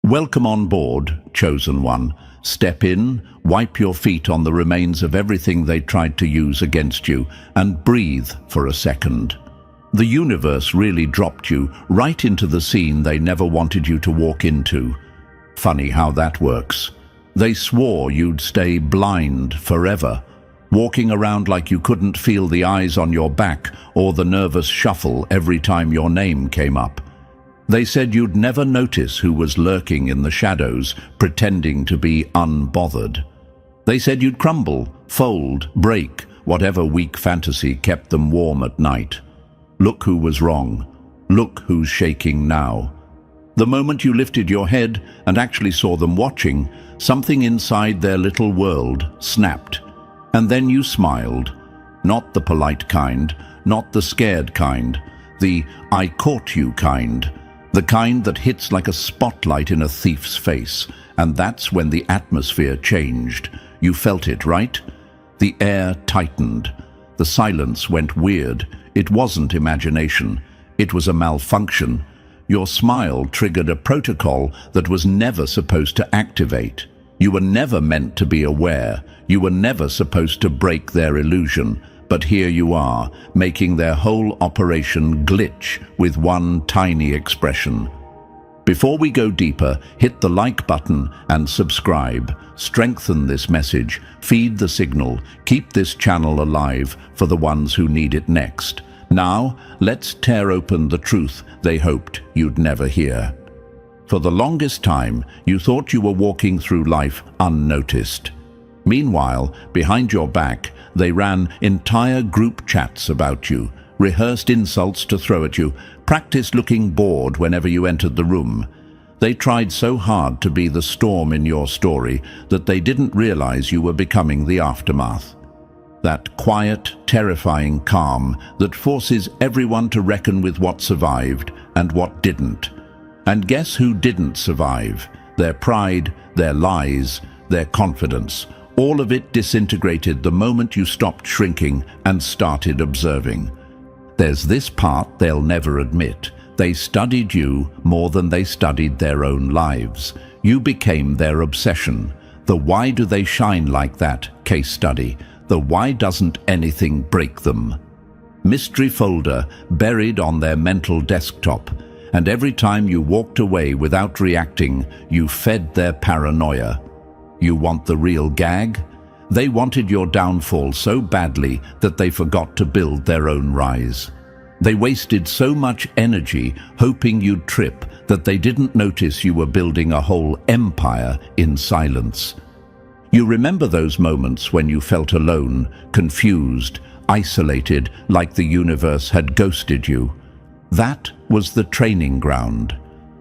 Welcome on board, chosen one. Step in, wipe your feet on the remains of everything they tried to use against you, and breathe for a second. The universe really dropped you right into the scene they never wanted you to walk into. Funny how that works. They swore you'd stay blind forever, walking around like you couldn't feel the eyes on your back or the nervous shuffle every time your name came up. They said you'd never notice who was lurking in the shadows, pretending to be unbothered. They said you'd crumble, fold, break, whatever weak fantasy kept them warm at night. Look who was wrong. Look who's shaking now. The moment you lifted your head and actually saw them watching, something inside their little world snapped. And then you smiled. Not the polite kind, not the scared kind, the "I caught you" kind. The kind that hits like a spotlight in a thief's face. And that's when the atmosphere changed. You felt it, right? The air tightened. The silence went weird. It wasn't imagination. It was a malfunction. Your smile triggered a protocol that was never supposed to activate. You were never meant to be aware. You were never supposed to break their illusion. But here you are, making their whole operation glitch with one tiny expression. Before we go deeper, hit the like button and subscribe. Strengthen this message, feed the signal, keep this channel alive for the ones who need it next. Now, let's tear open the truth they hoped you'd never hear. For the longest time, you thought you were walking through life unnoticed. Meanwhile, behind your back, they ran entire group chats about you, rehearsed insults to throw at you, practiced looking bored whenever you entered the room. They tried so hard to be the storm in your story that they didn't realize you were becoming the aftermath. That quiet, terrifying calm that forces everyone to reckon with what survived and what didn't. And guess who didn't survive? Their pride, their lies, their confidence. All of it disintegrated the moment you stopped shrinking and started observing. There's this part they'll never admit. They studied you more than they studied their own lives. You became their obsession. The "why do they shine like that" case study. The "why doesn't anything break them" mystery folder buried on their mental desktop. And every time you walked away without reacting, you fed their paranoia. You want the real gag? They wanted your downfall so badly that they forgot to build their own rise. They wasted so much energy hoping you'd trip that they didn't notice you were building a whole empire in silence. You remember those moments when you felt alone, confused, isolated, like the universe had ghosted you. That was the training ground.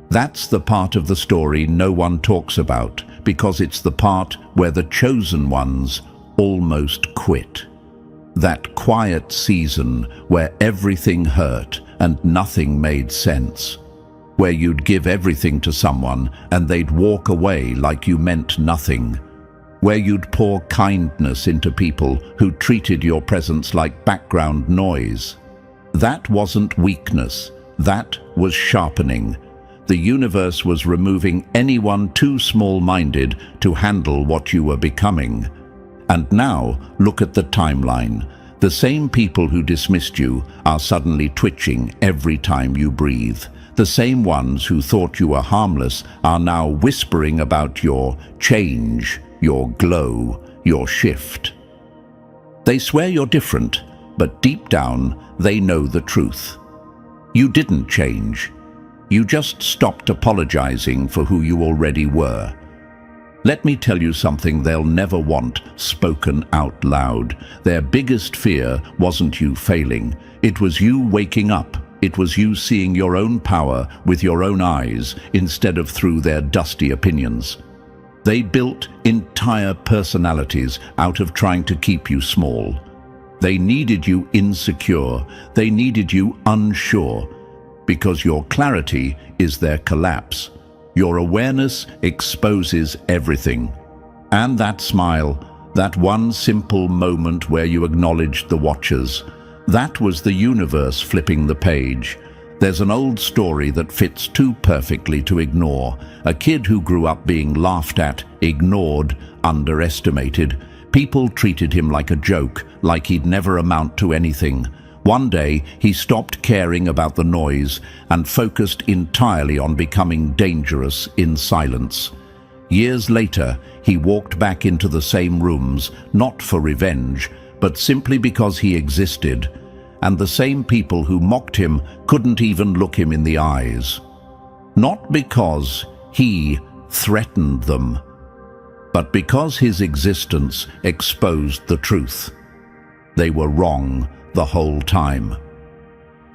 That's the part of the story no one talks about, because it's the part where the chosen ones almost quit. That quiet season where everything hurt and nothing made sense. Where you'd give everything to someone and they'd walk away like you meant nothing. Where you'd pour kindness into people who treated your presence like background noise. That wasn't weakness. That was sharpening. The universe was removing anyone too small-minded to handle what you were becoming. And now, look at the timeline. The same people who dismissed you are suddenly twitching every time you breathe. The same ones who thought you were harmless are now whispering about your change, your glow, your shift. They swear you're different, but deep down, they know the truth. You didn't change. You just stopped apologizing for who you already were. Let me tell you something they'll never want spoken out loud. Their biggest fear wasn't you failing. It was you waking up. It was you seeing your own power with your own eyes instead of through their dusty opinions. They built entire personalities out of trying to keep you small. They needed you insecure. They needed you unsure. Because your clarity is their collapse. Your awareness exposes everything. And that smile, that one simple moment where you acknowledged the watchers, that was the universe flipping the page. There's an old story that fits too perfectly to ignore. A kid who grew up being laughed at, ignored, underestimated. People treated him like a joke, like he'd never amount to anything. One day, he stopped caring about the noise and focused entirely on becoming dangerous in silence. Years later, he walked back into the same rooms, not for revenge, but simply because he existed. And the same people who mocked him couldn't even look him in the eyes. Not because he threatened them, but because his existence exposed the truth. They were wrong the whole time.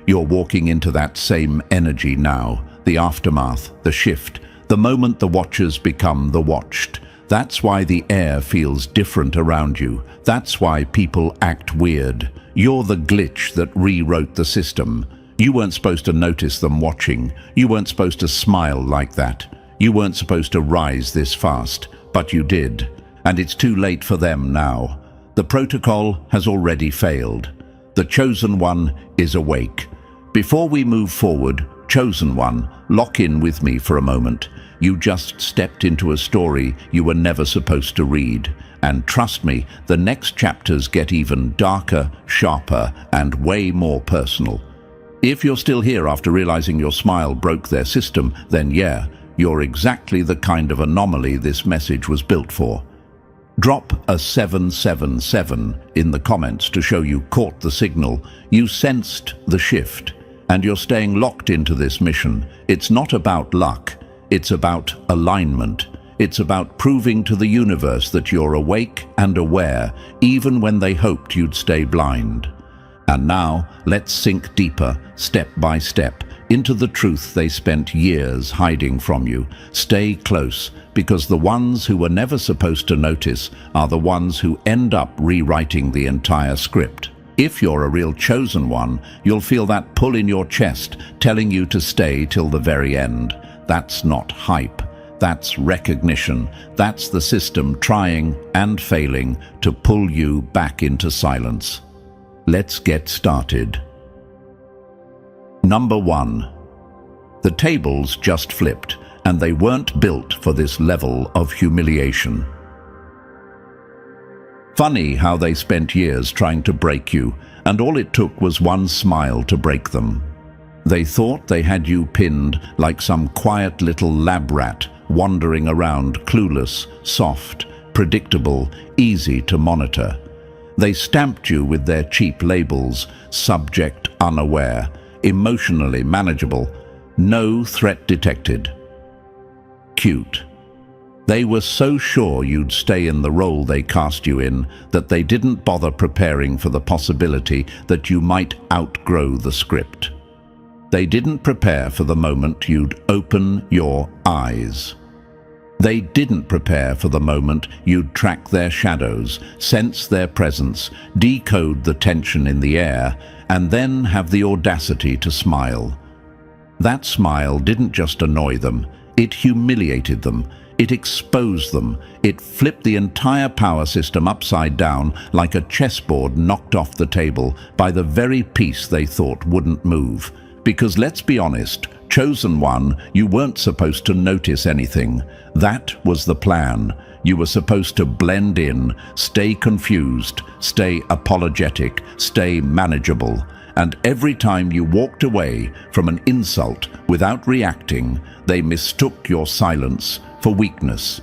You're walking into that same energy now, the aftermath, the shift, the moment the watchers become the watched. That's why the air feels different around you. That's why people act weird. You're the glitch that rewrote the system. You weren't supposed to notice them watching. You weren't supposed to smile like that. You weren't supposed to rise this fast, but you did. And it's too late for them now. The protocol has already failed. The Chosen One is awake. Before we move forward, Chosen One, lock in with me for a moment. You just stepped into a story you were never supposed to read. And trust me, the next chapters get even darker, sharper, and way more personal. If you're still here after realizing your smile broke their system, then yeah, you're exactly the kind of anomaly this message was built for. Drop a 777 in the comments to show you caught the signal, you sensed the shift, and you're staying locked into this mission. It's not about luck. It's about alignment. It's about proving to the universe that you're awake and aware, even when they hoped you'd stay blind. And now, let's sink deeper, step by step, into the truth they spent years hiding from you. Stay close, because the ones who were never supposed to notice are the ones who end up rewriting the entire script. If you're a real chosen one, you'll feel that pull in your chest, telling you to stay till the very end. That's not hype. That's recognition. That's the system trying and failing to pull you back into silence. Let's get started. Number 1. The tables just flipped, and they weren't built for this level of humiliation. Funny how they spent years trying to break you, and all it took was one smile to break them. They thought they had you pinned like some quiet little lab rat, wandering around clueless, soft, predictable, easy to monitor. They stamped you with their cheap labels: subject unaware, emotionally manageable, no threat detected. Cute. They were so sure you'd stay in the role they cast you in that they didn't bother preparing for the possibility that you might outgrow the script. They didn't prepare for the moment you'd open your eyes. They didn't prepare for the moment you'd track their shadows, sense their presence, decode the tension in the air, and then have the audacity to smile. That smile didn't just annoy them, it humiliated them, it exposed them, it flipped the entire power system upside down like a chessboard knocked off the table by the very piece they thought wouldn't move. Because let's be honest, Chosen One, you weren't supposed to notice anything. That was the plan. You were supposed to blend in, stay confused, stay apologetic, stay manageable. And every time you walked away from an insult without reacting, they mistook your silence for weakness.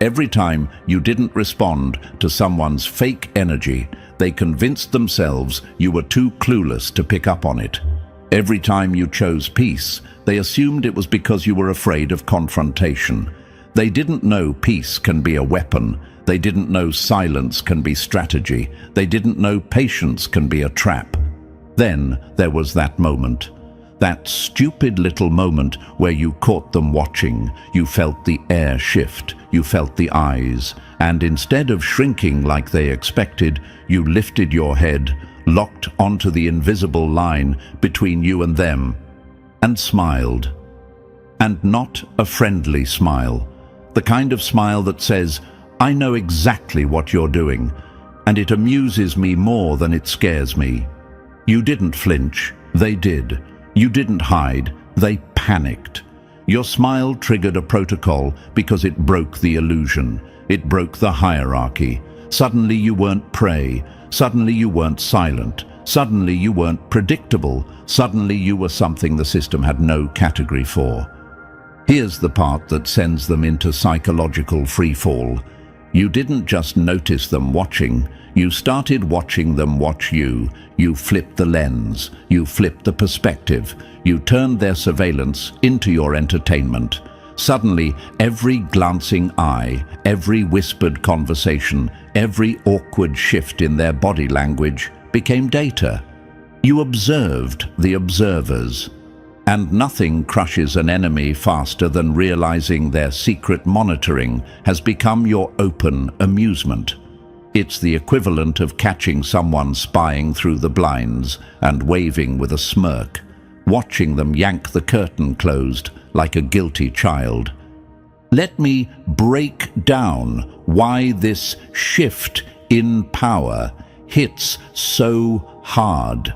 Every time you didn't respond to someone's fake energy, they convinced themselves you were too clueless to pick up on it. Every time you chose peace, they assumed it was because you were afraid of confrontation. They didn't know peace can be a weapon. They didn't know silence can be strategy. They didn't know patience can be a trap. Then there was that moment. That stupid little moment where you caught them watching. You felt the air shift. You felt the eyes. And instead of shrinking like they expected, you lifted your head, locked onto the invisible line between you and them, and smiled. And not a friendly smile. The kind of smile that says, I know exactly what you're doing, and it amuses me more than it scares me. You didn't flinch, they did. You didn't hide, they panicked. Your smile triggered a protocol because it broke the illusion. It broke the hierarchy. Suddenly you weren't prey. Suddenly you weren't silent. Suddenly you weren't predictable. Suddenly you were something the system had no category for. Here's the part that sends them into psychological freefall. You didn't just notice them watching. You started watching them watch you. You flipped the lens. You flipped the perspective. You turned their surveillance into your entertainment. Suddenly, every glancing eye, every whispered conversation, every awkward shift in their body language became data. You observed the observers. And nothing crushes an enemy faster than realizing their secret monitoring has become your open amusement. It's the equivalent of catching someone spying through the blinds and waving with a smirk, watching them yank the curtain closed like a guilty child. Let me break down why this shift in power hits so hard.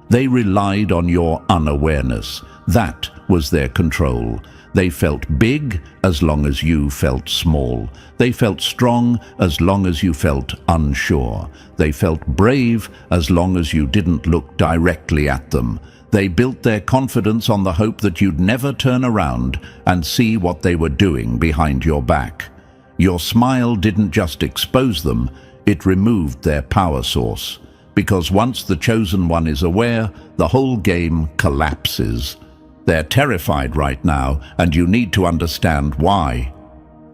They relied on your unawareness. That was their control. They felt big as long as you felt small. They felt strong as long as you felt unsure. They felt brave as long as you didn't look directly at them. They built their confidence on the hope that you'd never turn around and see what they were doing behind your back. Your smile didn't just expose them, it removed their power source. Because once the chosen one is aware, the whole game collapses. They're terrified right now, and you need to understand why.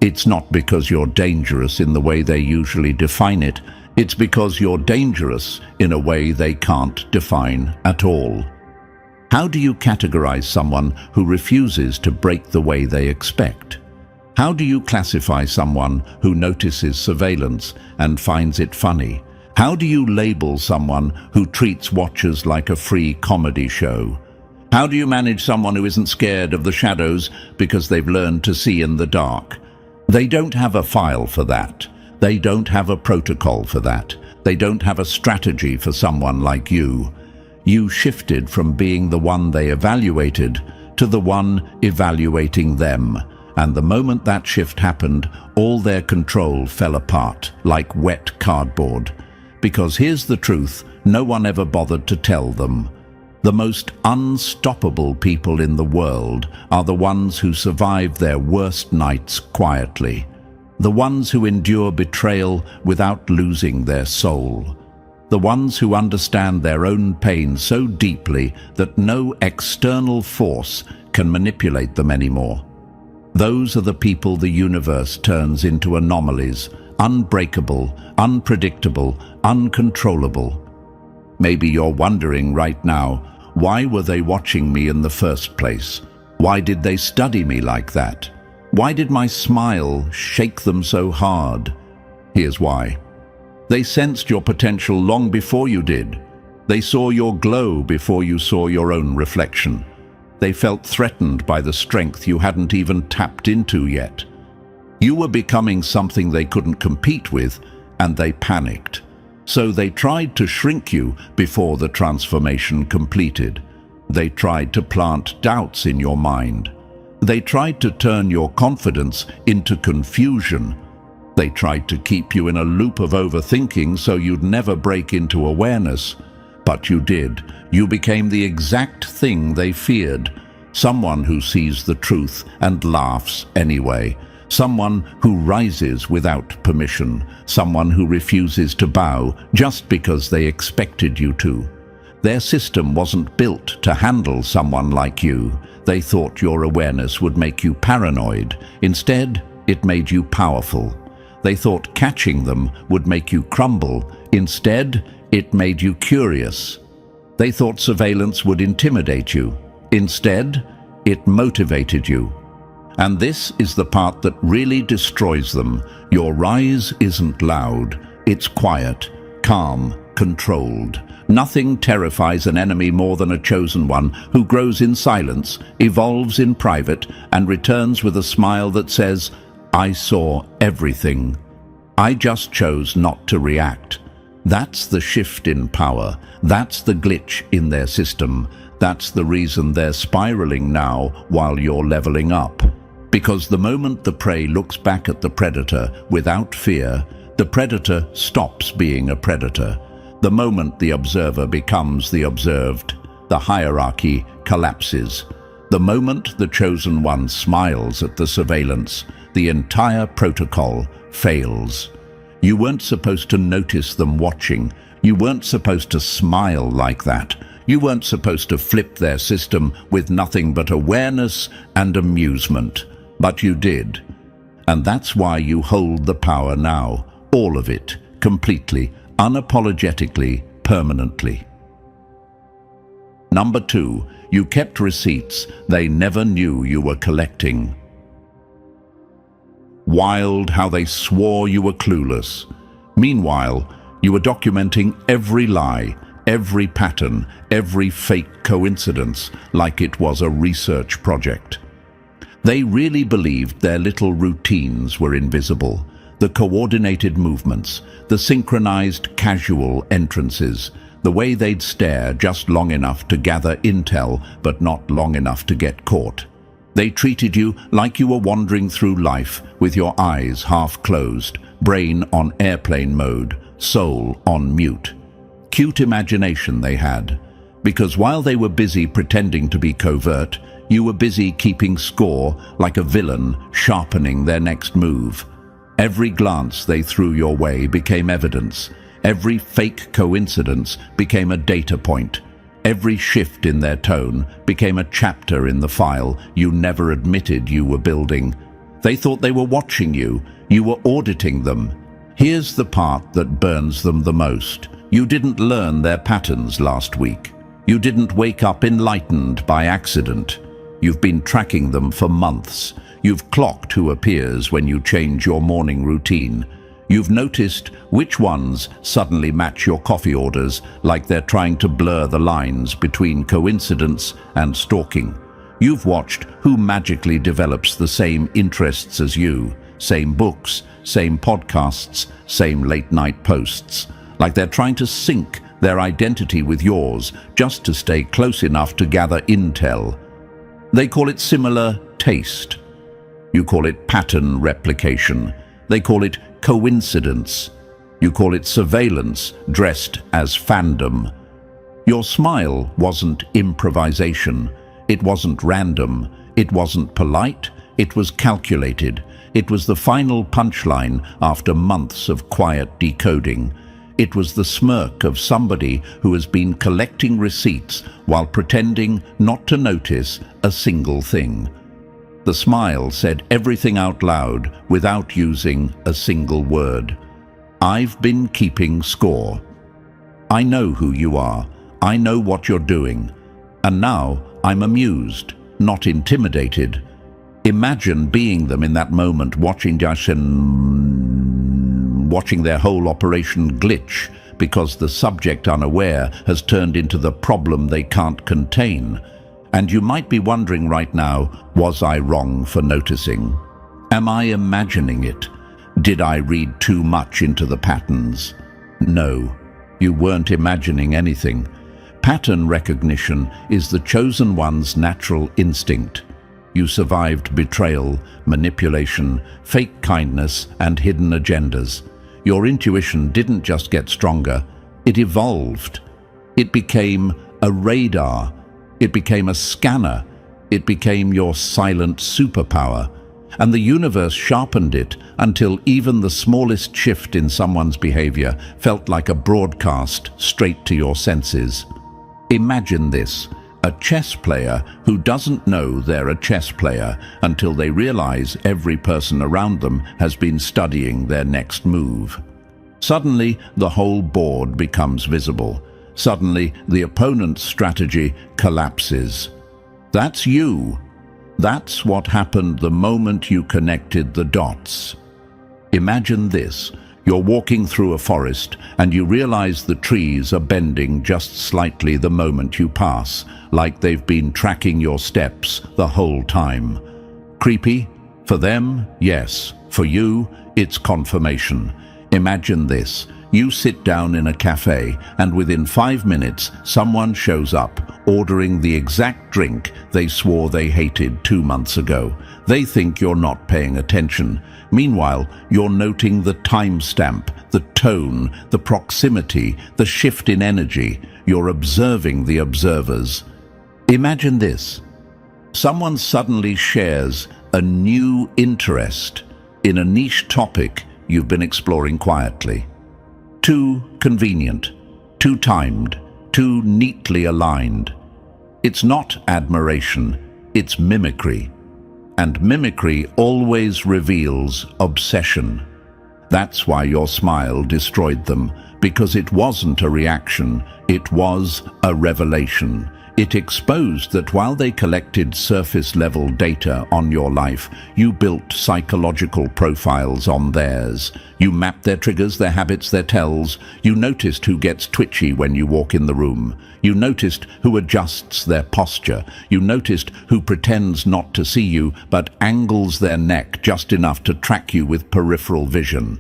It's not because you're dangerous in the way they usually define it. It's because you're dangerous in a way they can't define at all. How do you categorize someone who refuses to break the way they expect? How do you classify someone who notices surveillance and finds it funny? How do you label someone who treats watchers like a free comedy show? How do you manage someone who isn't scared of the shadows because they've learned to see in the dark? They don't have a file for that. They don't have a protocol for that. They don't have a strategy for someone like you. You shifted from being the one they evaluated to the one evaluating them. And the moment that shift happened, all their control fell apart like wet cardboard. Because here's the truth, no one ever bothered to tell them. The most unstoppable people in the world are the ones who survive their worst nights quietly. The ones who endure betrayal without losing their soul. The ones who understand their own pain so deeply that no external force can manipulate them anymore. Those are the people the universe turns into anomalies, unbreakable, unpredictable, uncontrollable. Maybe you're wondering right now, why were they watching me in the first place? Why did they study me like that? Why did my smile shake them so hard? Here's why. They sensed your potential long before you did. They saw your glow before you saw your own reflection. They felt threatened by the strength you hadn't even tapped into yet. You were becoming something they couldn't compete with, and they panicked. So they tried to shrink you before the transformation completed. They tried to plant doubts in your mind. They tried to turn your confidence into confusion. They tried to keep you in a loop of overthinking so you'd never break into awareness. But you did. You became the exact thing they feared. Someone who sees the truth and laughs anyway. Someone who rises without permission. Someone who refuses to bow just because they expected you to. Their system wasn't built to handle someone like you. They thought your awareness would make you paranoid. Instead, it made you powerful. They thought catching them would make you crumble. Instead, it made you curious. They thought surveillance would intimidate you. Instead, it motivated you. And this is the part that really destroys them. Your rise isn't loud. It's quiet, calm, controlled. Nothing terrifies an enemy more than a chosen one who grows in silence, evolves in private, and returns with a smile that says, "I saw everything. I just chose not to react." That's the shift in power. That's the glitch in their system. That's the reason they're spiraling now while you're leveling up. Because the moment the prey looks back at the predator without fear, the predator stops being a predator. The moment the observer becomes the observed, the hierarchy collapses. The moment the chosen one smiles at the surveillance, the entire protocol fails. You weren't supposed to notice them watching. You weren't supposed to smile like that. You weren't supposed to flip their system with nothing but awareness and amusement. But you did. And that's why you hold the power now. All of it, completely, unapologetically, permanently. Number 2, you kept receipts they never knew you were collecting. Wild how they swore you were clueless. Meanwhile, you were documenting every lie, every pattern, every fake coincidence like it was a research project. They really believed their little routines were invisible. The coordinated movements, the synchronized casual entrances, the way they'd stare just long enough to gather intel but not long enough to get caught. They treated you like you were wandering through life with your eyes half closed, brain on airplane mode, soul on mute. Cute imagination they had, because while they were busy pretending to be covert, you were busy keeping score like a villain sharpening their next move. Every glance they threw your way became evidence. Every fake coincidence became a data point. Every shift in their tone became a chapter in the file you never admitted you were building. They thought they were watching you. You were auditing them. Here's the part that burns them the most. You didn't learn their patterns last week. You didn't wake up enlightened by accident. You've been tracking them for months. You've clocked who appears when you change your morning routine. You've noticed which ones suddenly match your coffee orders like they're trying to blur the lines between coincidence and stalking. You've watched who magically develops the same interests as you, same books, same podcasts, same late-night posts, like they're trying to sync their identity with yours just to stay close enough to gather intel. They call it similar taste. You call it pattern replication. They call it coincidence. You call it surveillance dressed as fandom. Your smile wasn't improvisation. It wasn't random. It wasn't polite. It was calculated. It was the final punchline after months of quiet decoding. It was the smirk of somebody who has been collecting receipts while pretending not to notice a single thing. The smile said everything out loud without using a single word. I've been keeping score. I know who you are. I know what you're doing. And now I'm amused, not intimidated. Imagine being them in that moment, watching their whole operation glitch because the subject unaware has turned into the problem they can't contain. And you might be wondering right now, was I wrong for noticing? Am I imagining it? Did I read too much into the patterns? No, you weren't imagining anything. Pattern recognition is the chosen one's natural instinct. You survived betrayal, manipulation, fake kindness, and hidden agendas. Your intuition didn't just get stronger, it evolved. It became a radar. It became a scanner. It became your silent superpower. And the universe sharpened it until even the smallest shift in someone's behavior felt like a broadcast straight to your senses. Imagine this, a chess player who doesn't know they're a chess player until they realize every person around them has been studying their next move. Suddenly, the whole board becomes visible. Suddenly, the opponent's strategy collapses. That's you. That's what happened the moment you connected the dots. Imagine this. You're walking through a forest and you realize the trees are bending just slightly the moment you pass, like they've been tracking your steps the whole time. Creepy? For them, yes. For you, it's confirmation. Imagine this. You sit down in a cafe and within 5 minutes, someone shows up, ordering the exact drink they swore they hated 2 months ago. They think you're not paying attention. Meanwhile, you're noting the timestamp, the tone, the proximity, the shift in energy. You're observing the observers. Imagine this. Someone suddenly shares a new interest in a niche topic you've been exploring quietly. Too convenient, too timed, too neatly aligned. It's not admiration, it's mimicry. And mimicry always reveals obsession. That's why your smile destroyed them, because it wasn't a reaction, it was a revelation. It exposed that while they collected surface-level data on your life, you built psychological profiles on theirs. You mapped their triggers, their habits, their tells. You noticed who gets twitchy when you walk in the room. You noticed who adjusts their posture. You noticed who pretends not to see you, but angles their neck just enough to track you with peripheral vision.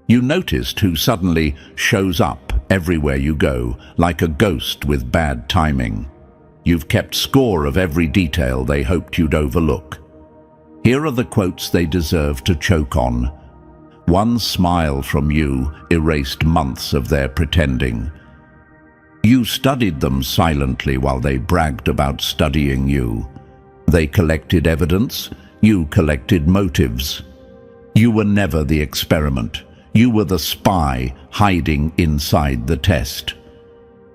You noticed who suddenly shows up everywhere you go, like a ghost with bad timing. You've kept score of every detail they hoped you'd overlook. Here are the quotes they deserve to choke on. One smile from you erased months of their pretending. You studied them silently while they bragged about studying you. They collected evidence, you collected motives. You were never the experiment. You were the spy hiding inside the test.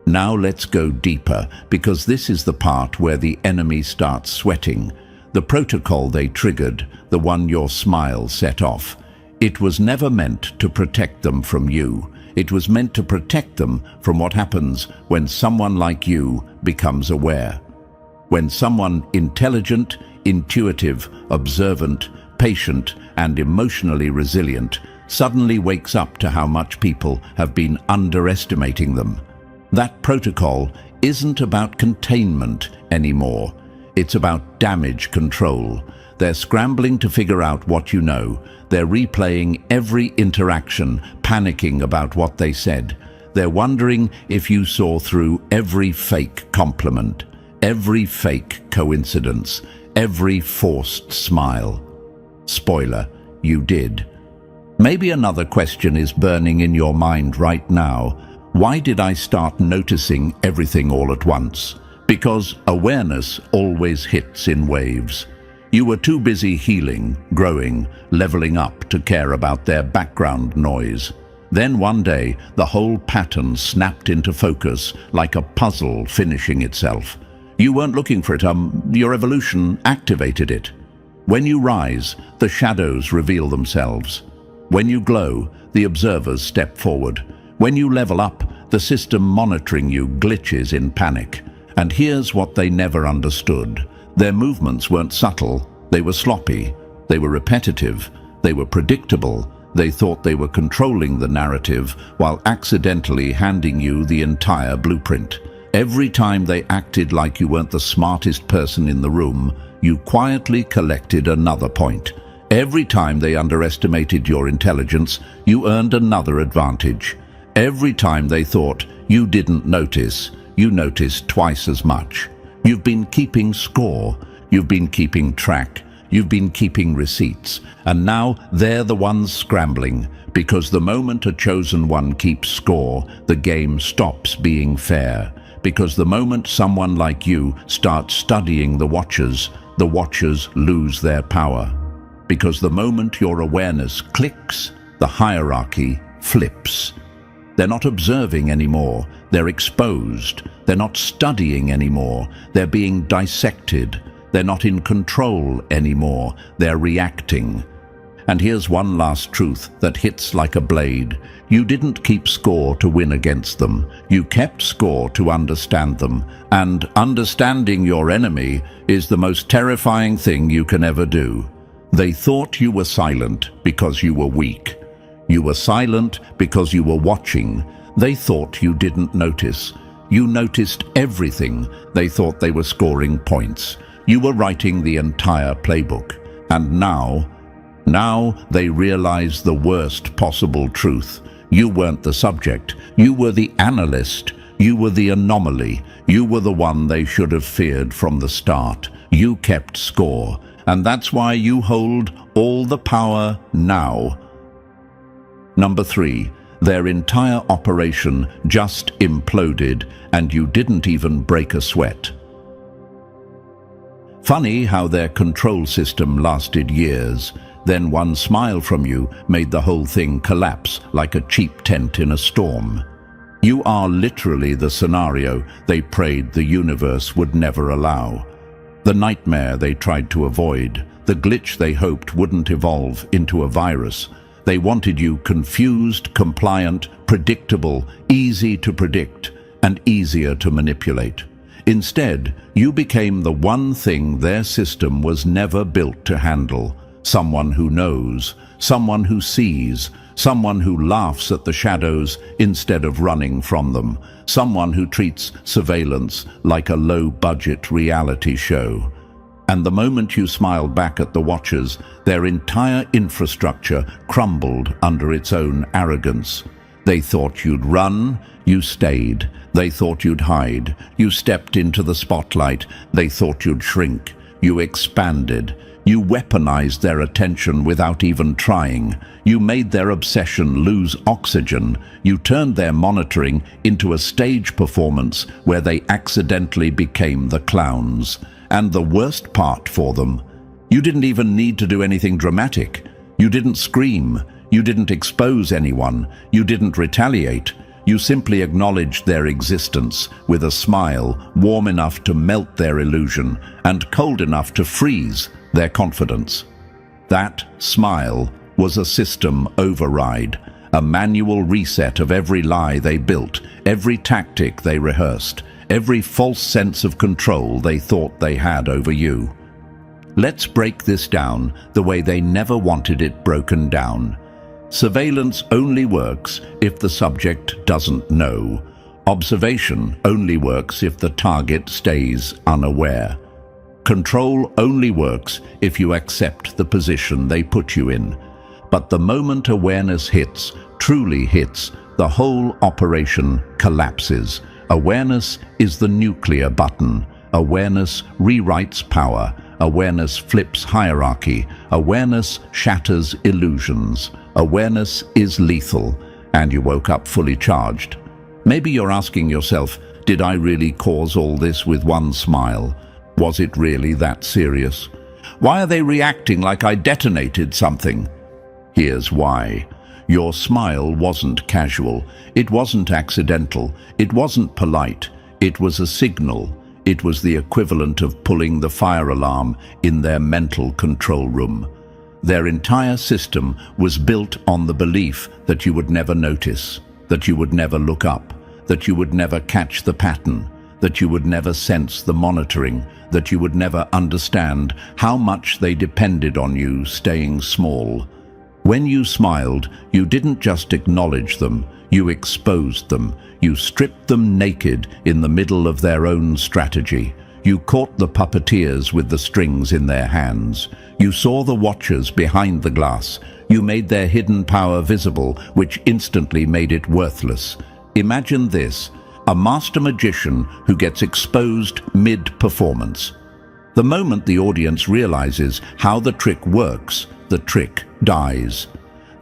Now let's go deeper, because this is the part where the enemy starts sweating. The protocol they triggered, the one your smile set off. It was never meant to protect them from you. It was meant to protect them from what happens when someone like you becomes aware. When someone intelligent, intuitive, observant, patient, and emotionally resilient suddenly wakes up to how much people have been underestimating them. That protocol isn't about containment anymore. It's about damage control. They're scrambling to figure out what you know. They're replaying every interaction, panicking about what they said. They're wondering if you saw through every fake compliment, every fake coincidence, every forced smile. Spoiler, you did. Maybe another question is burning in your mind right now. Why did I start noticing everything all at once? Because awareness always hits in waves. You were too busy healing, growing, leveling up to care about their background noise. Then one day, the whole pattern snapped into focus like a puzzle finishing itself. You weren't looking for it, your evolution activated it. When you rise, the shadows reveal themselves. When you glow, the observers step forward. When you level up, the system monitoring you glitches in panic. And here's what they never understood. Their movements weren't subtle, they were sloppy, they were repetitive, they were predictable. They thought they were controlling the narrative while accidentally handing you the entire blueprint. Every time they acted like you weren't the smartest person in the room, you quietly collected another point. Every time they underestimated your intelligence, you earned another advantage. Every time they thought you didn't notice, you noticed twice as much. You've been keeping score, you've been keeping track, you've been keeping receipts, and now they're the ones scrambling, because the moment a chosen one keeps score, the game stops being fair. Because the moment someone like you starts studying the watchers lose their power. Because the moment your awareness clicks, the hierarchy flips. They're not observing anymore, they're exposed. They're not studying anymore, they're being dissected. They're not in control anymore, they're reacting. And here's one last truth that hits like a blade. You didn't keep score to win against them. You kept score to understand them. And understanding your enemy is the most terrifying thing you can ever do. They thought you were silent because you were weak. You were silent because you were watching. They thought you didn't notice. You noticed everything. They thought they were scoring points. You were writing the entire playbook. And now they realize the worst possible truth. You weren't the subject. You were the analyst. You were the anomaly. You were the one they should have feared from the start. You kept score, and that's why you hold all the power now. Number 3. Their entire operation just imploded, and you didn't even break a sweat. Funny how their control system lasted years. Then one smile from you made the whole thing collapse like a cheap tent in a storm. You are literally the scenario they prayed the universe would never allow. The nightmare they tried to avoid, the glitch they hoped wouldn't evolve into a virus. They wanted you confused, compliant, predictable, easy to predict, and easier to manipulate. Instead, you became the one thing their system was never built to handle. Someone who knows, someone who sees, someone who laughs at the shadows instead of running from them, someone who treats surveillance like a low-budget reality show. And the moment you smiled back at the watchers, their entire infrastructure crumbled under its own arrogance. They thought you'd run, you stayed. They thought you'd hide, you stepped into the spotlight. They thought you'd shrink, you expanded. You weaponized their attention without even trying. You made their obsession lose oxygen. You turned their monitoring into a stage performance where they accidentally became the clowns. And the worst part for them, you didn't even need to do anything dramatic. You didn't scream. You didn't expose anyone. You didn't retaliate. You simply acknowledged their existence with a smile warm enough to melt their illusion and cold enough to freeze their confidence. That smile was a system override, a manual reset of every lie they built, every tactic they rehearsed, every false sense of control they thought they had over you. Let's break this down the way they never wanted it broken down. Surveillance only works if the subject doesn't know. Observation only works if the target stays unaware. Control only works if you accept the position they put you in. But the moment awareness hits, truly hits, the whole operation collapses. Awareness is the nuclear button. Awareness rewrites power. Awareness flips hierarchy. Awareness shatters illusions. Awareness is lethal, and you woke up fully charged. Maybe you're asking yourself, did I really cause all this with one smile? Was it really that serious? Why are they reacting like I detonated something? Here's why. Your smile wasn't casual. It wasn't accidental. It wasn't polite. It was a signal. It was the equivalent of pulling the fire alarm in their mental control room. Their entire system was built on the belief that you would never notice, that you would never look up, that you would never catch the pattern, that you would never sense the monitoring, that you would never understand how much they depended on you staying small. When you smiled, you didn't just acknowledge them, you exposed them. You stripped them naked in the middle of their own strategy. You caught the puppeteers with the strings in their hands. You saw the watchers behind the glass. You made their hidden power visible, which instantly made it worthless. Imagine this, a master magician who gets exposed mid-performance. The moment the audience realizes how the trick works, the trick dies.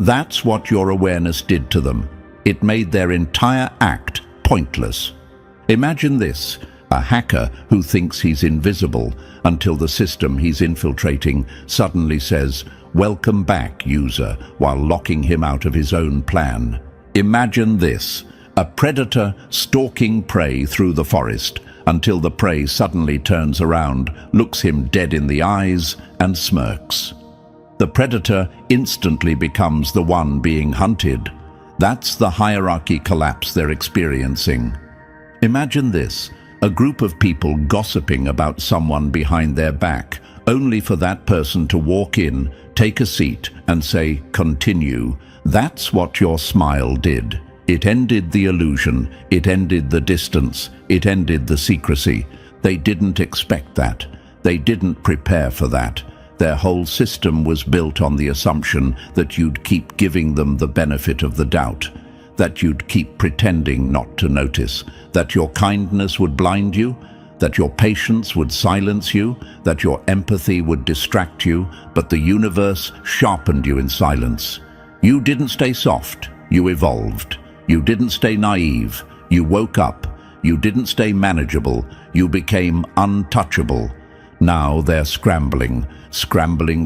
That's what your awareness did to them. It made their entire act pointless. Imagine this, a hacker who thinks he's invisible until the system he's infiltrating suddenly says, "Welcome back, user," while locking him out of his own plan. Imagine this, a predator stalking prey through the forest until the prey suddenly turns around, looks him dead in the eyes, and smirks. The predator instantly becomes the one being hunted. That's the hierarchy collapse they're experiencing. Imagine this, a group of people gossiping about someone behind their back, only for that person to walk in, take a seat, and say, "Continue." That's what your smile did. It ended the illusion, it ended the distance, it ended the secrecy. They didn't expect that. They didn't prepare for that. Their whole system was built on the assumption that you'd keep giving them the benefit of the doubt. that you'd keep pretending not to notice, that your kindness would blind you, that your patience would silence you, that your empathy would distract you, but the universe sharpened you in silence. You didn't stay soft, you evolved. You didn't stay naive, you woke up. You didn't stay manageable, you became untouchable. Now they're scrambling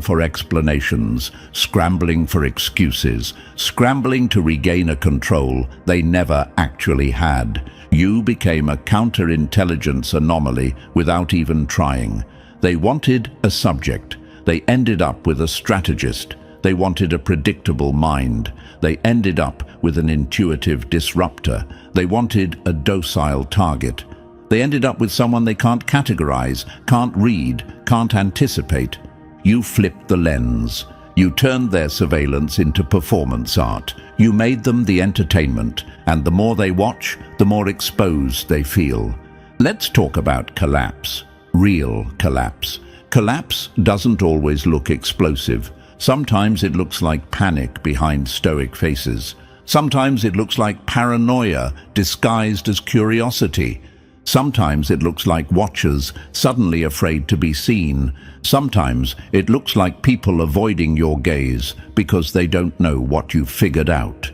for explanations, scrambling for excuses, scrambling to regain a control they never actually had. You became a counterintelligence anomaly without even trying. They wanted a subject. They ended up with a strategist. They wanted a predictable mind. They ended up with an intuitive disruptor. They wanted a docile target. They ended up with someone they can't categorize, can't read, can't anticipate. You flipped the lens. You turned their surveillance into performance art. You made them the entertainment, and the more they watch, the more exposed they feel. Let's talk about collapse. Real collapse. Collapse doesn't always look explosive. Sometimes it looks like panic behind stoic faces. Sometimes it looks like paranoia disguised as curiosity. Sometimes it looks like watchers suddenly afraid to be seen. Sometimes it looks like people avoiding your gaze because they don't know what you've figured out.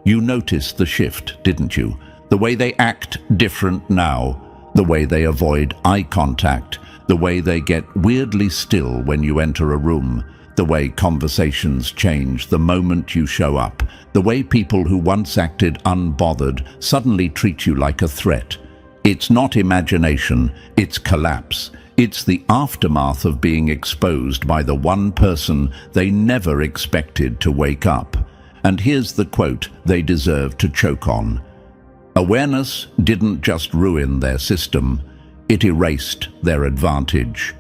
You noticed the shift, didn't you? The way they act different now, the way they avoid eye contact, the way they get weirdly still when you enter a room, the way conversations change the moment you show up, the way people who once acted unbothered suddenly treat you like a threat. It's not imagination, it's collapse. It's the aftermath of being exposed by the one person they never expected to wake up. And here's the quote they deserve to choke on. Awareness didn't just ruin their system, it erased their advantage.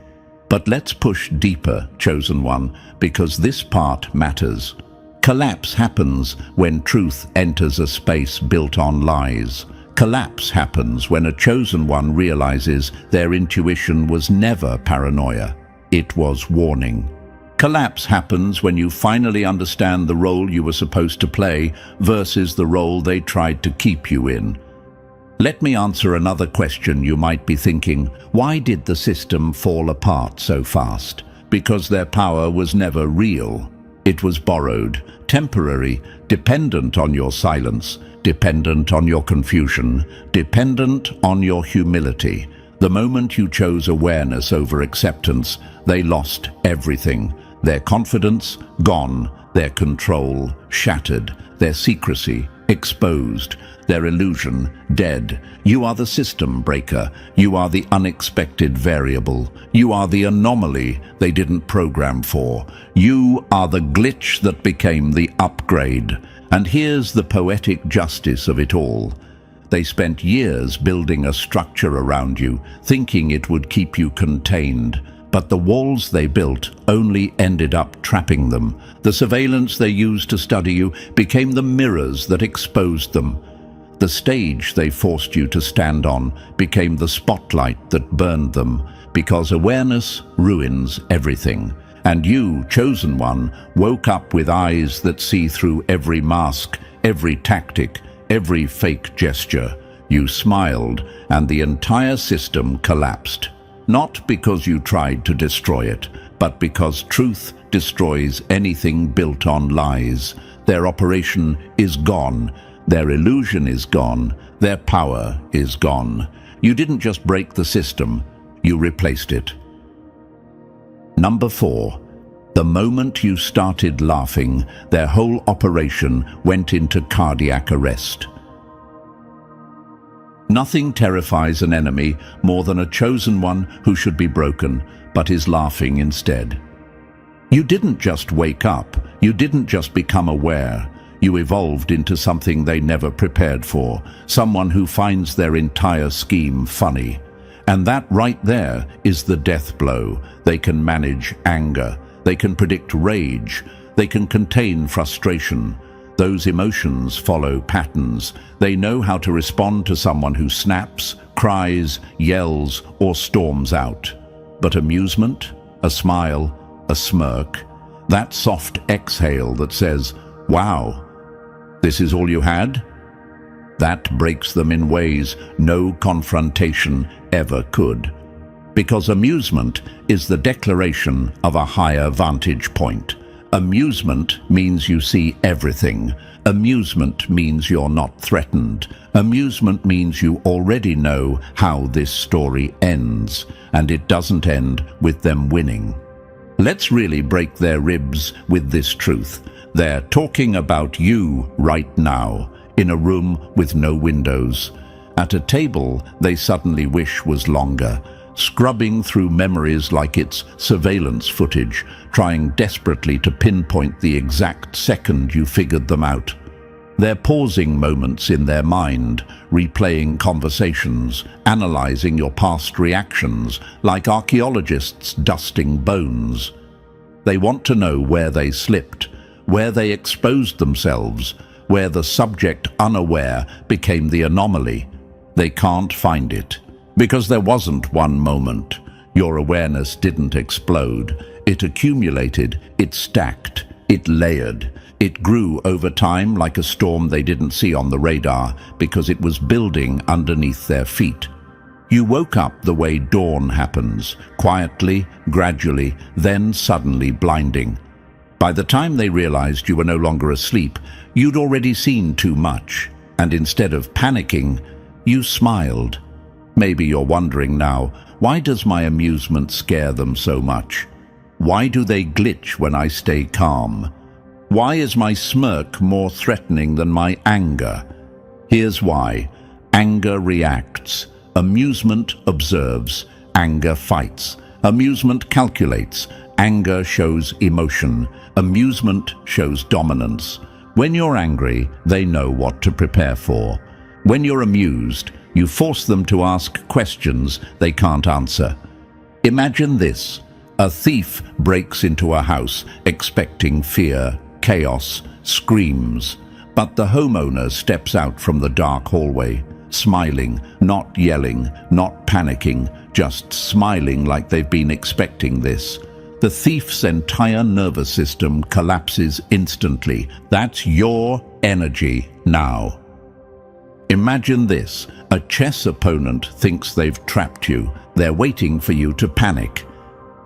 But let's push deeper, chosen one, because this part matters. Collapse happens when truth enters a space built on lies. Collapse happens when a chosen one realizes their intuition was never paranoia, it was warning. Collapse happens when you finally understand the role you were supposed to play versus the role they tried to keep you in. Let me answer another question you might be thinking. Why did the system fall apart so fast? Because their power was never real. It was borrowed, temporary, dependent on your silence, dependent on your confusion, dependent on your humility. The moment you chose awareness over acceptance, they lost everything. Their confidence, gone. Their control, shattered. Their secrecy, exposed. Their illusion, dead. You are the system breaker. You are the unexpected variable. You are the anomaly they didn't program for. You are the glitch that became the upgrade. And here's the poetic justice of it all. They spent years building a structure around you, thinking it would keep you contained. But the walls they built only ended up trapping them. The surveillance they used to study you became the mirrors that exposed them. The stage they forced you to stand on became the spotlight that burned them, because awareness ruins everything. And you, chosen one, woke up with eyes that see through every mask, every tactic, every fake gesture. You smiled, and the entire system collapsed. Not because you tried to destroy it, but because truth destroys anything built on lies. Their operation is gone. Their illusion is gone. Their power is gone. You didn't just break the system, you replaced it. Number 4. The moment you started laughing, their whole operation went into cardiac arrest. Nothing terrifies an enemy more than a chosen one who should be broken, but is laughing instead. You didn't just wake up. You didn't just become aware. You evolved into something they never prepared for, someone who finds their entire scheme funny. And that right there is the death blow. They can manage anger. They can predict rage. They can contain frustration. Those emotions follow patterns. They know how to respond to someone who snaps, cries, yells, or storms out. But amusement, a smile, a smirk, that soft exhale that says, "Wow, this is all you had?" That breaks them in ways no confrontation ever could. Because amusement is the declaration of a higher vantage point. Amusement means you see everything. Amusement means you're not threatened. Amusement means you already know how this story ends, and it doesn't end with them winning. Let's really break their ribs with this truth. They're talking about you right now, in a room with no windows. At a table they suddenly wish was longer, scrubbing through memories like it's surveillance footage, trying desperately to pinpoint the exact second you figured them out. They're pausing moments in their mind, replaying conversations, analyzing your past reactions, like archaeologists dusting bones. They want to know where they slipped, where they exposed themselves, where the subject unaware became the anomaly. They can't find it. Because there wasn't one moment. Your awareness didn't explode. It accumulated, it stacked, it layered. It grew over time like a storm they didn't see on the radar because it was building underneath their feet. You woke up the way dawn happens, quietly, gradually, then suddenly blinding. By the time they realized you were no longer asleep, you'd already seen too much, and instead of panicking, you smiled. Maybe you're wondering now, why does my amusement scare them so much? Why do they glitch when I stay calm? Why is my smirk more threatening than my anger? Here's why. Anger reacts. Amusement observes. Anger fights. Amusement calculates. Anger shows emotion. Amusement shows dominance. When you're angry, they know what to prepare for. When you're amused, you force them to ask questions they can't answer. Imagine this. A thief breaks into a house expecting fear, chaos, screams. But the homeowner steps out from the dark hallway, smiling, not yelling, not panicking, just smiling like they've been expecting this. The thief's entire nervous system collapses instantly. That's your energy now. Imagine this. A chess opponent thinks they've trapped you. They're waiting for you to panic.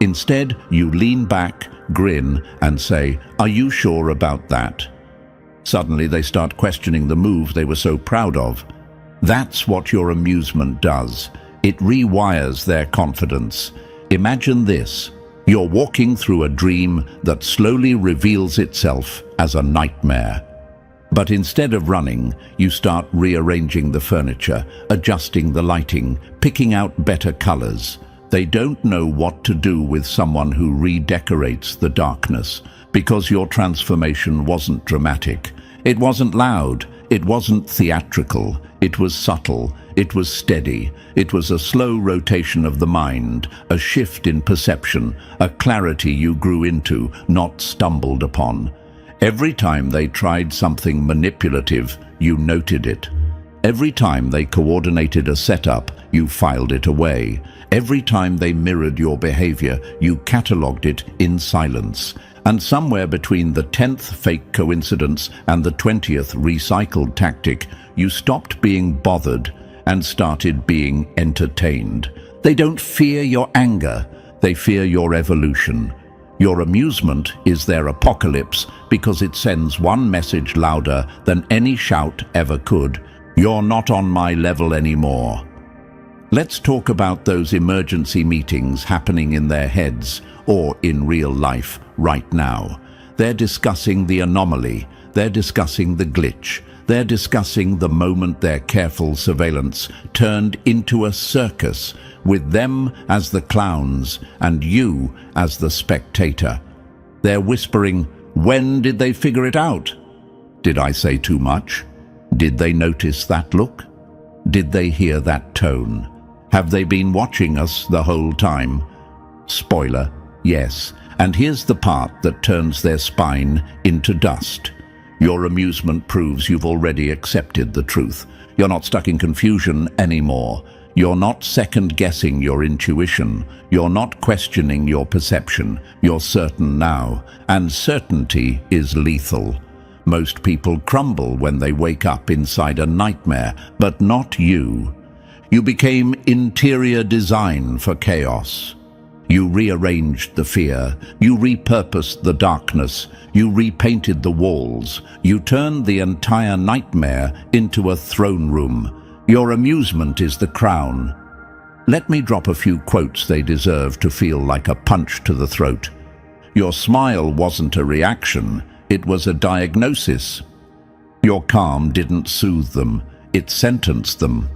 Instead, you lean back, grin, and say, "Are you sure about that?" Suddenly, they start questioning the move they were so proud of. That's what your amusement does. It rewires their confidence. Imagine this. You're walking through a dream that slowly reveals itself as a nightmare. But instead of running, you start rearranging the furniture, adjusting the lighting, picking out better colors. They don't know what to do with someone who redecorates the darkness, because your transformation wasn't dramatic. It wasn't loud. It wasn't theatrical. It was subtle. It was steady. It was a slow rotation of the mind, a shift in perception, a clarity you grew into, not stumbled upon. Every time they tried something manipulative, you noted it. Every time they coordinated a setup, you filed it away. Every time they mirrored your behavior, you catalogued it in silence. And somewhere between the 10th fake coincidence and the 20th recycled tactic, you stopped being bothered and started being entertained. They don't fear your anger, they fear your evolution. Your amusement is their apocalypse because it sends one message louder than any shout ever could. You're not on my level anymore. Let's talk about those emergency meetings happening in their heads or in real life right now. They're discussing the anomaly. They're discussing the glitch. They're discussing the moment their careful surveillance turned into a circus, with them as the clowns and you as the spectator. They're whispering, "When did they figure it out? Did I say too much? Did they notice that look? Did they hear that tone? Have they been watching us the whole time?" Spoiler, yes. And here's the part that turns their spine into dust. Your amusement proves you've already accepted the truth. You're not stuck in confusion anymore. You're not second-guessing your intuition. You're not questioning your perception. You're certain now, and certainty is lethal. Most people crumble when they wake up inside a nightmare, but not you. You became interior design for chaos. You rearranged the fear, you repurposed the darkness, you repainted the walls, you turned the entire nightmare into a throne room. Your amusement is the crown. Let me drop a few quotes they deserve to feel like a punch to the throat. Your smile wasn't a reaction, it was a diagnosis. Your calm didn't soothe them, it sentenced them.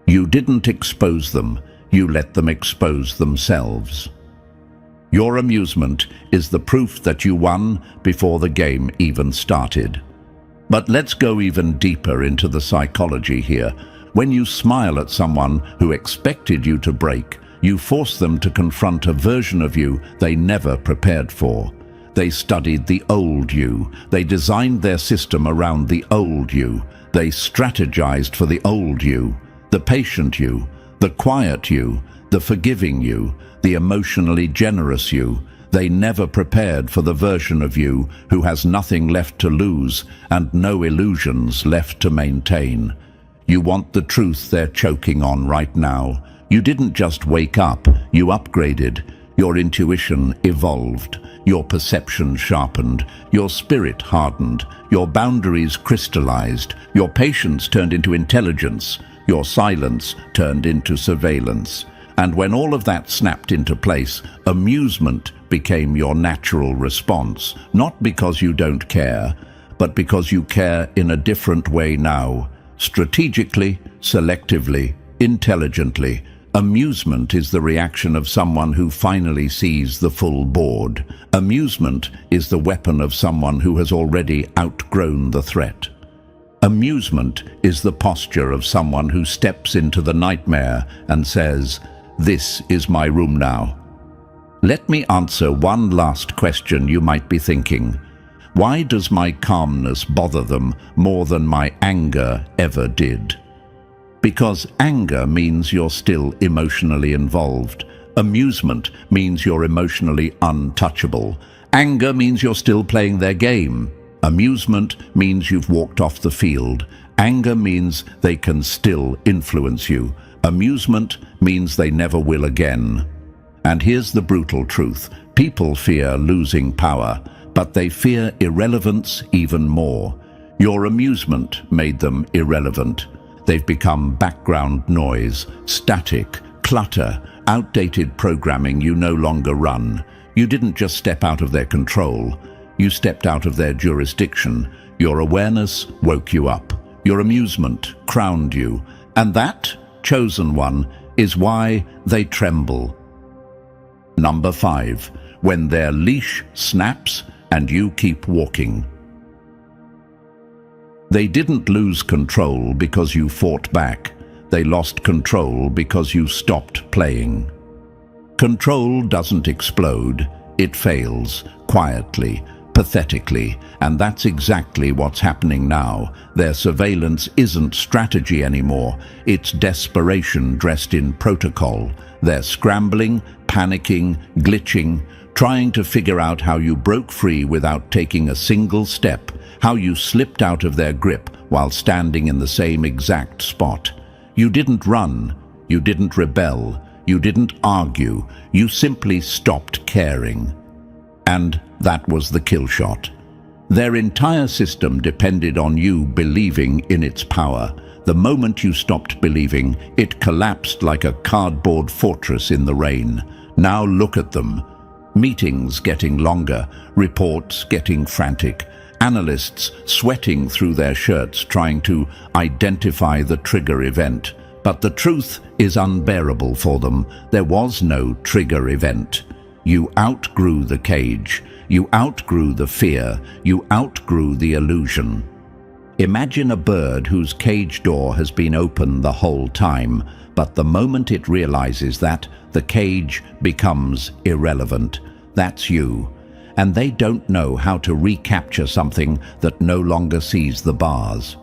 You didn't expose them, you let them expose themselves. Your amusement is the proof that you won before the game even started. But let's go even deeper into the psychology here. When you smile at someone who expected you to break, you force them to confront a version of you they never prepared for. They studied the old you. They designed their system around the old you. They strategized for the old you, the patient you, the quiet you, the forgiving you, the emotionally generous you. They never prepared for the version of you who has nothing left to lose and no illusions left to maintain. You want the truth they're choking on right now. You didn't just wake up, you upgraded. Your intuition evolved, your perception sharpened, your spirit hardened, your boundaries crystallized, your patience turned into intelligence, your silence turned into surveillance. And when all of that snapped into place, amusement became your natural response, not because you don't care, but because you care in a different way now. Strategically, selectively, intelligently. Amusement is the reaction of someone who finally sees the full board. Amusement is the weapon of someone who has already outgrown the threat. Amusement is the posture of someone who steps into the nightmare and says, "This is my room now." Let me answer one last question you might be thinking. Why does my calmness bother them more than my anger ever did? Because anger means you're still emotionally involved. Amusement means you're emotionally untouchable. Anger means you're still playing their game. Amusement means you've walked off the field. Anger means they can still influence you. Amusement means they never will again. And here's the brutal truth. People fear losing power, but they fear irrelevance even more. Your amusement made them irrelevant. They've become background noise, static, clutter, outdated programming you no longer run. You didn't just step out of their control. You stepped out of their jurisdiction. Your awareness woke you up. Your amusement crowned you. And that, chosen one, is why they tremble. Number 5. When their leash snaps and you keep walking. They didn't lose control because you fought back. They lost control because you stopped playing. Control doesn't explode. It fails, quietly, pathetically, and that's exactly what's happening now. Their surveillance isn't strategy anymore. It's desperation dressed in protocol. They're scrambling, panicking, glitching, trying to figure out how you broke free without taking a single step, how you slipped out of their grip while standing in the same exact spot. You didn't run, you didn't rebel, you didn't argue, you simply stopped caring. And that was the kill shot. Their entire system depended on you believing in its power. The moment you stopped believing, it collapsed like a cardboard fortress in the rain. Now look at them. Meetings getting longer, reports getting frantic, analysts sweating through their shirts trying to identify the trigger event. But the truth is unbearable for them. There was no trigger event. You outgrew the cage. You outgrew the fear. You outgrew the illusion. Imagine a bird whose cage door has been open the whole time, but the moment it realizes that, the cage becomes irrelevant. That's you. And they don't know how to recapture something that no longer sees the bars.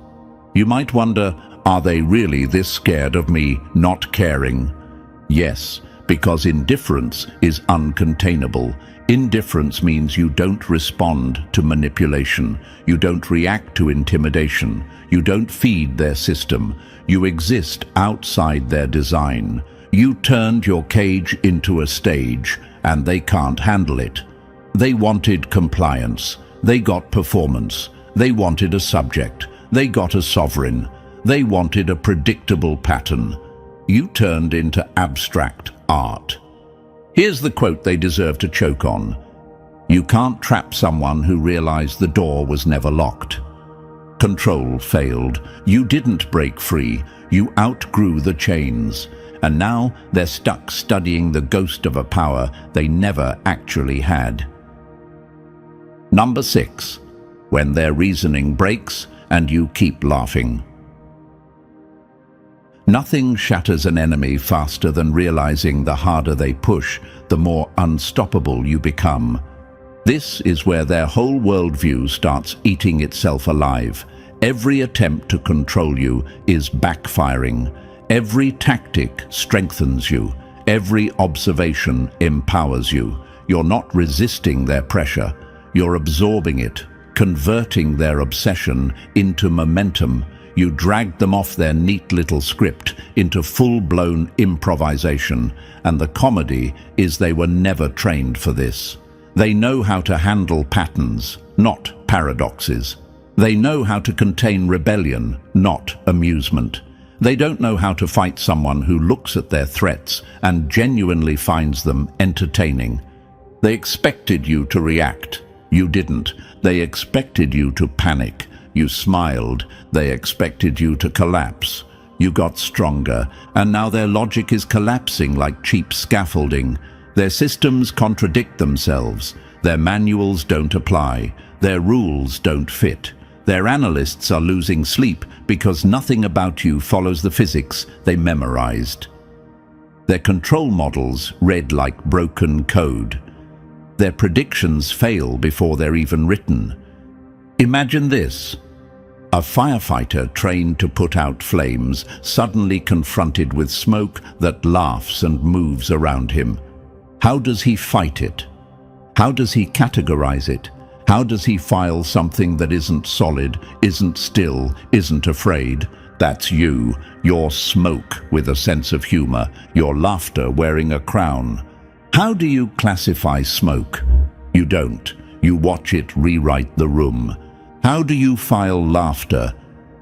You might wonder, are they really this scared of me not caring? Yes, because indifference is uncontainable. Indifference means you don't respond to manipulation, you don't react to intimidation, you don't feed their system, you exist outside their design. You turned your cage into a stage, and they can't handle it. They wanted compliance, they got performance, they wanted a subject, they got a sovereign, they wanted a predictable pattern. You turned into abstract art. Here's the quote they deserve to choke on. You can't trap someone who realized the door was never locked. Control failed. You didn't break free. You outgrew the chains. And now they're stuck studying the ghost of a power they never actually had. Number 6. When their reasoning breaks and you keep laughing. Nothing shatters an enemy faster than realizing the harder they push, the more unstoppable you become. This is where their whole worldview starts eating itself alive. Every attempt to control you is backfiring. Every tactic strengthens you. Every observation empowers you. You're not resisting their pressure. You're absorbing it, converting their obsession into momentum. You dragged them off their neat little script into full-blown improvisation, and the comedy is they were never trained for this. They know how to handle patterns, not paradoxes. They know how to contain rebellion, not amusement. They don't know how to fight someone who looks at their threats and genuinely finds them entertaining. They expected you to react. You didn't. They expected you to panic. You smiled. They expected you to collapse. You got stronger, and now their logic is collapsing like cheap scaffolding. Their systems contradict themselves. Their manuals don't apply. Their rules don't fit. Their analysts are losing sleep because nothing about you follows the physics they memorized. Their control models read like broken code. Their predictions fail before they're even written. Imagine this. A firefighter trained to put out flames, suddenly confronted with smoke that laughs and moves around him. How does he fight it? How does he categorize it? How does he file something that isn't solid, isn't still, isn't afraid? That's you, your smoke with a sense of humor, your laughter wearing a crown. How do you classify smoke? You don't. You watch it rewrite the room. How do you file laughter?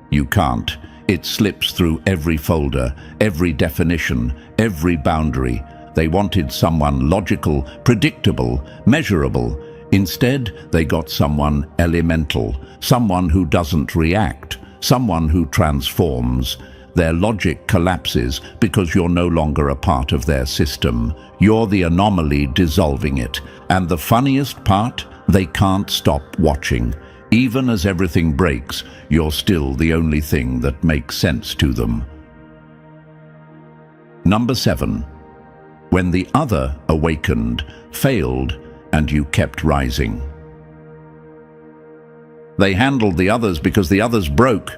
You can't. It slips through every folder, every definition, every boundary. They wanted someone logical, predictable, measurable. Instead, they got someone elemental, someone who doesn't react, someone who transforms. Their logic collapses because you're no longer a part of their system. You're the anomaly dissolving it. And the funniest part, they can't stop watching. Even as everything breaks, you're still the only thing that makes sense to them. Number 7. When the other awakened, failed, and you kept rising. They handled the others because the others broke,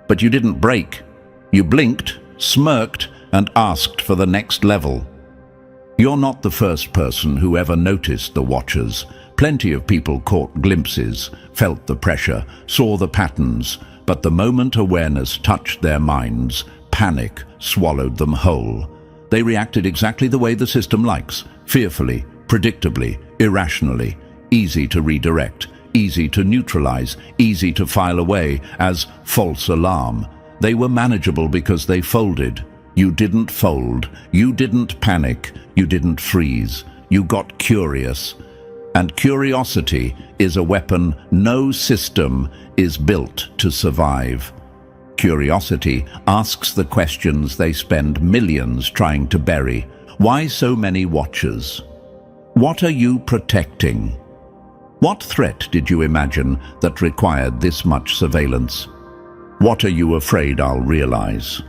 but you didn't break. You blinked, smirked, and asked for the next level. You're not the first person who ever noticed the watchers. Plenty of people caught glimpses, felt the pressure, saw the patterns, but the moment awareness touched their minds, panic swallowed them whole. They reacted exactly the way the system likes, fearfully, predictably, irrationally, easy to redirect, easy to neutralize, easy to file away as false alarm. They were manageable because they folded. You didn't fold, you didn't panic, you didn't freeze. You got curious. And curiosity is a weapon no system is built to survive. Curiosity asks the questions they spend millions trying to bury. Why so many watchers? What are you protecting? What threat did you imagine that required this much surveillance? What are you afraid I'll realize?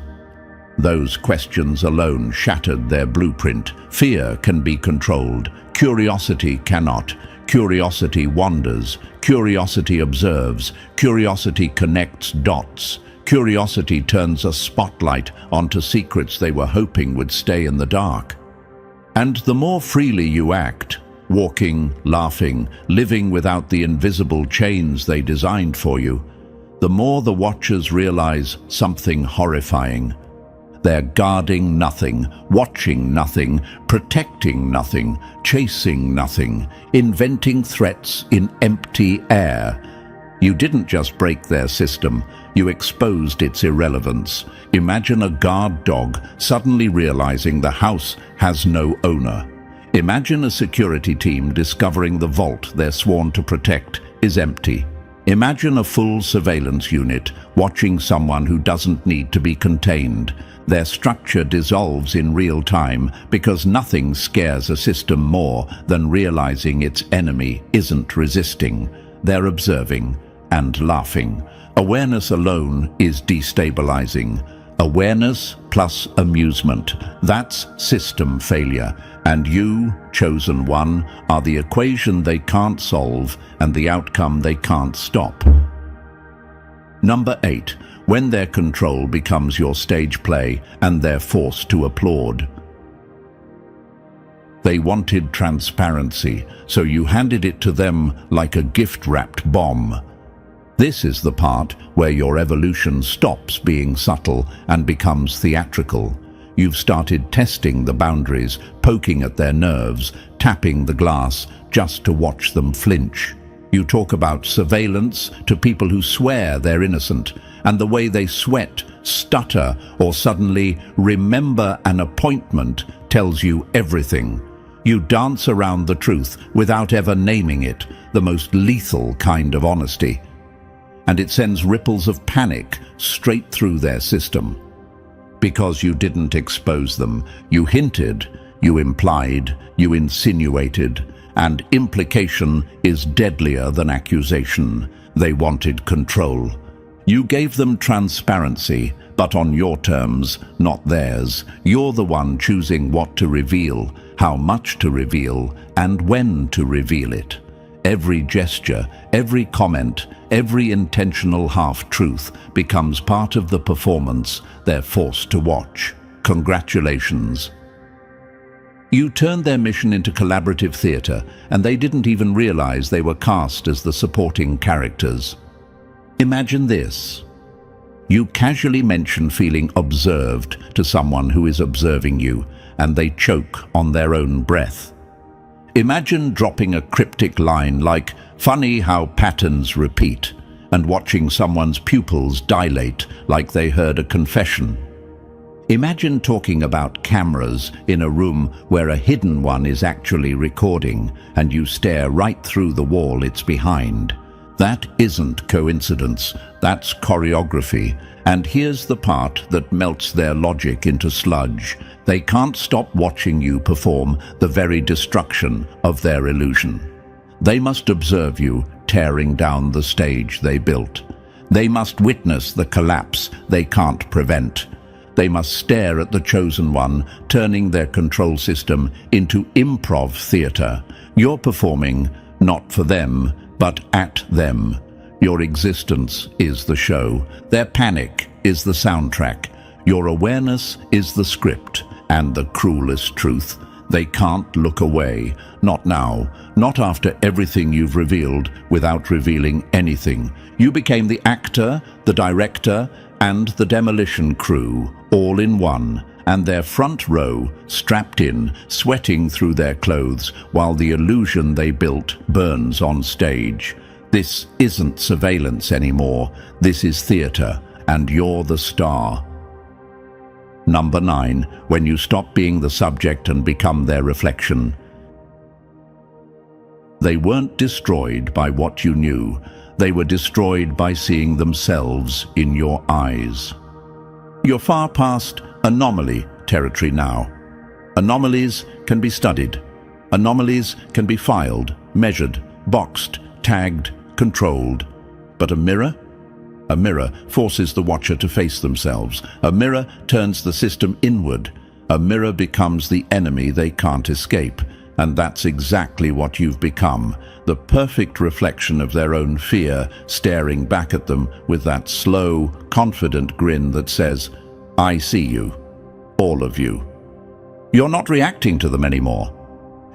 Those questions alone shattered their blueprint. Fear can be controlled. Curiosity cannot. Curiosity wanders. Curiosity observes. Curiosity connects dots. Curiosity turns a spotlight onto secrets they were hoping would stay in the dark. And the more freely you act, walking, laughing, living without the invisible chains they designed for you, the more the watchers realize something horrifying. They're guarding nothing, watching nothing, protecting nothing, chasing nothing, inventing threats in empty air. You didn't just break their system, you exposed its irrelevance. Imagine a guard dog suddenly realizing the house has no owner. Imagine a security team discovering the vault they're sworn to protect is empty. Imagine a full surveillance unit watching someone who doesn't need to be contained. Their structure dissolves in real time because nothing scares a system more than realizing its enemy isn't resisting. They're observing and laughing. Awareness alone is destabilizing. Awareness plus amusement, that's system failure. And you, chosen one, are the equation they can't solve and the outcome they can't stop. Number 8. When their control becomes your stage play and they're forced to applaud. They wanted transparency, so you handed it to them like a gift-wrapped bomb. This is the part where your evolution stops being subtle and becomes theatrical. You've started testing the boundaries, poking at their nerves, tapping the glass just to watch them flinch. You talk about surveillance to people who swear they're innocent, and the way they sweat, stutter, or suddenly remember an appointment tells you everything. You dance around the truth without ever naming it, the most lethal kind of honesty. And it sends ripples of panic straight through their system. Because you didn't expose them, you hinted, you implied, you insinuated, and implication is deadlier than accusation. They wanted control. You gave them transparency, but on your terms, not theirs. You're the one choosing what to reveal, how much to reveal, and when to reveal it. Every gesture, every comment, every intentional half-truth becomes part of the performance they're forced to watch. Congratulations. You turned their mission into collaborative theater, and they didn't even realize they were cast as the supporting characters. Imagine this. You casually mention feeling observed to someone who is observing you, and they choke on their own breath. Imagine dropping a cryptic line like, "Funny how patterns repeat," and watching someone's pupils dilate like they heard a confession. Imagine talking about cameras in a room where a hidden one is actually recording, and you stare right through the wall it's behind. That isn't coincidence, that's choreography. And here's the part that melts their logic into sludge. They can't stop watching you perform the very destruction of their illusion. They must observe you tearing down the stage they built. They must witness the collapse they can't prevent. They must stare at the chosen one, turning their control system into improv theater. You're performing not for them, but at them. Your existence is the show. Their panic is the soundtrack. Your awareness is the script. And the cruelest truth, they can't look away. Not now, not after everything you've revealed without revealing anything. You became the actor, the director, and the demolition crew, all in one, and their front row, strapped in, sweating through their clothes, while the illusion they built burns on stage. This isn't surveillance anymore. This is theater, and you're the star. Number 9, when you stop being the subject and become their reflection. They weren't destroyed by what you knew. They were destroyed by seeing themselves in your eyes. You're far past anomaly territory now. Anomalies can be studied. Anomalies can be filed, measured, boxed, tagged, controlled. But a mirror? A mirror forces the watcher to face themselves. A mirror turns the system inward. A mirror becomes the enemy they can't escape. And that's exactly what you've become. The perfect reflection of their own fear, staring back at them with that slow, confident grin that says, "I see you. All of you." You're not reacting to them anymore.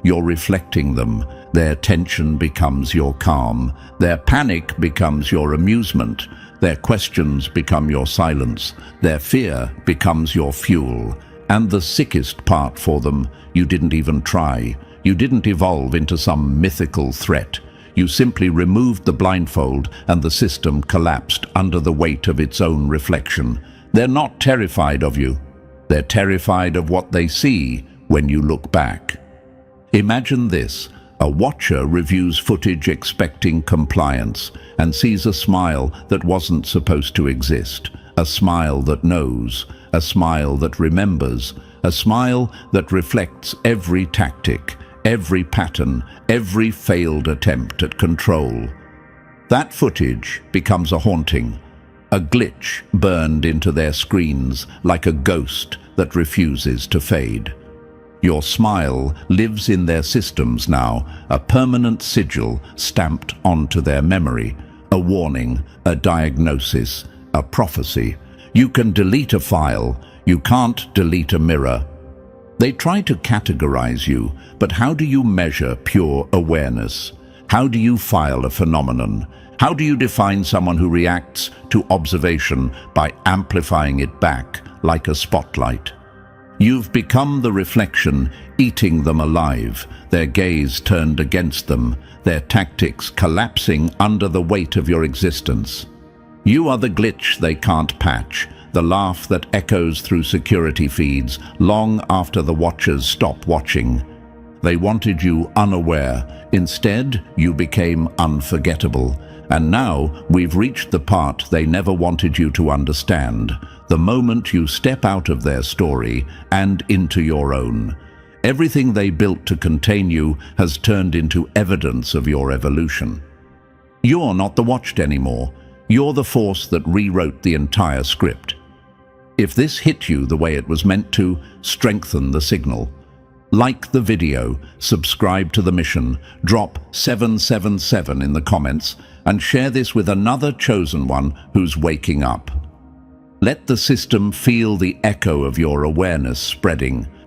You're reflecting them. Their tension becomes your calm. Their panic becomes your amusement. Their questions become your silence. Their fear becomes your fuel. And the sickest part for them, you didn't even try. You didn't evolve into some mythical threat. You simply removed the blindfold and the system collapsed under the weight of its own reflection. They're not terrified of you. They're terrified of what they see when you look back. Imagine this. A watcher reviews footage expecting compliance and sees a smile that wasn't supposed to exist. A smile that knows. A smile that remembers. A smile that reflects every tactic, every pattern, every failed attempt at control. That footage becomes a haunting, a glitch burned into their screens like a ghost that refuses to fade. Your smile lives in their systems now, a permanent sigil stamped onto their memory, a warning, a diagnosis, a prophecy. You can delete a file, you can't delete a mirror. They try to categorize you, but how do you measure pure awareness? How do you file a phenomenon? How do you define someone who reacts to observation by amplifying it back like a spotlight? You've become the reflection, eating them alive, their gaze turned against them, their tactics collapsing under the weight of your existence. You are the glitch they can't patch, the laugh that echoes through security feeds long after the watchers stop watching. They wanted you unaware. Instead, you became unforgettable. And now we've reached the part they never wanted you to understand, the moment you step out of their story and into your own. Everything they built to contain you has turned into evidence of your evolution. You're not the watched anymore. You're the force that rewrote the entire script. If this hit you the way it was meant to, strengthen the signal. Like the video, subscribe to the mission, drop 777 in the comments, and share this with another chosen one who's waking up. Let the system feel the echo of your awareness spreading.